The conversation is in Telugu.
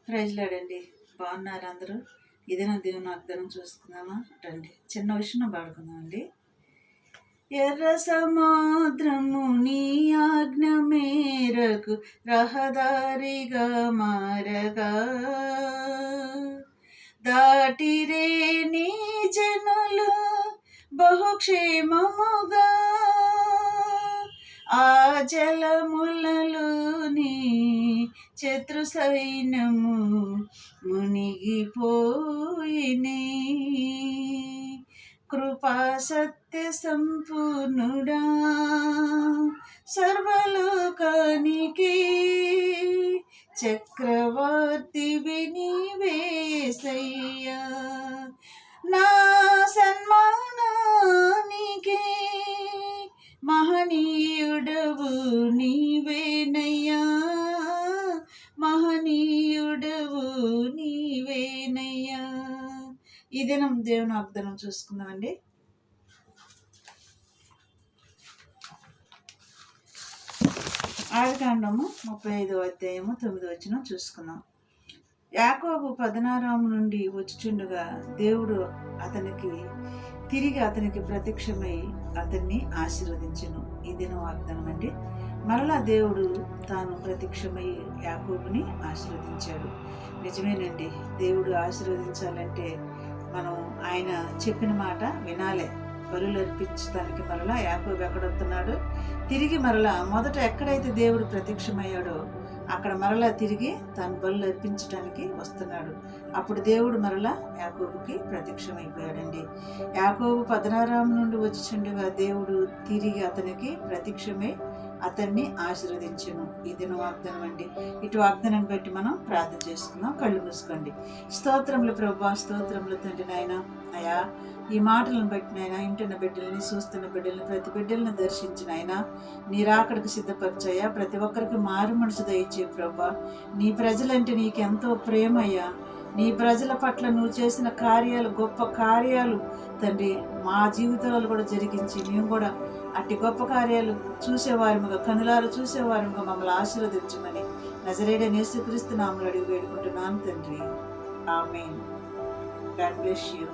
ప్రైజ్లాడండి. బాగున్నారు అందరూ? ఇదేనా దేవుని వాగ్దానం చూసుకుందామా? రండి, చిన్న విషయం పాడుకుందాం అండి. ఎర్ర సముద్రము నీ ఆజ్ఞ మేరకు రహదారిగా మారగా, దాటిరే నీ జనులు బహుక్షేమముగా, ఆ జలములలోని శత్రు సైన్యము మునిగిపోయినే. కృపా సత్య సంపూర్ణుడా, సర్వలోకానికి చక్రవర్తివి నీవేసయ్యా. నా సన్మానానికి మహనీయుడవు నీవేనయ్యా, మహనీయుడవు నీవేనయ్యా. ఈ దినం దేవుని వాగ్దానం చూసుకుందామండి. ఆదికాండము 35వ అధ్యాయము 9వ వచనం చూసుకుందాం. యాకోబు 16 నుండి వచ్చుచుండగా దేవుడు తిరిగి అతనికి ప్రత్యక్షమై అతన్ని ఆశీర్వదించెను. ఈ దినం వాగ్దానం అండి. మరలా దేవుడు తాను ప్రత్యక్షమై యాకోబుని ఆశీర్వదించాడు. నిజమేనండి, దేవుడు ఆశీర్వదించాలంటే మనం ఆయన చెప్పిన మాట వినాలే. బలులు అర్పించడానికి మరలా యాకోబు ఎక్కడొస్తున్నాడు? తిరిగి మరలా మొదట ఎక్కడైతే దేవుడు ప్రత్యక్షమయ్యాడో అక్కడ మరలా తిరిగి తను బలులు అర్పించడానికి వస్తున్నాడు. అప్పుడు దేవుడు మరలా యాకోబుకి ప్రత్యక్షమైపోయాడండి. యాకోబు 16 నుండి వచ్చిచుండగా దేవుడు తిరిగి అతనికి ప్రత్యక్షమై అతన్ని ఆశీర్వదించెను. ఈ దిన వాగ్దానం అండి. ఇటు వాగ్దానాన్ని బట్టి మనం ప్రార్థన చేసుకుందాం. కళ్ళు మూసుకోండి. స్తోత్రములు ప్రభువా, స్తోత్రములు తండ్రి. నాయన అయా, ఈ మాటలను బట్టి నాయన ఇంటున్న బిడ్డల్ని, చూస్తున్న బిడ్డల్ని, ప్రతి బిడ్డలను దర్శించిన ఆయన నీ రాకడకు సిద్ధపరిచాయా. ప్రతి ఒక్కరికి మారు మనసు దయచే ప్రభువా. నీ ప్రజలంటే నీకు ఎంతో ప్రేమ అయ్యా. నీ ప్రజల పట్ల నువ్వు చేసిన కార్యాలు, గొప్ప కార్యాలు తండ్రి మా జీవితాలలో కూడా జరిగించి మేము కూడా అట్టి గొప్ప కార్యాలు చూసేవారముగా, కనులారు చూసేవారముగా మమ్మల్ని ఆశీర్వదించమని నజరేయుడైన యేసుక్రీస్తు నామములో అడిగి వేడుకుంటున్నాను తండ్రి. ఆమేన్. God bless you.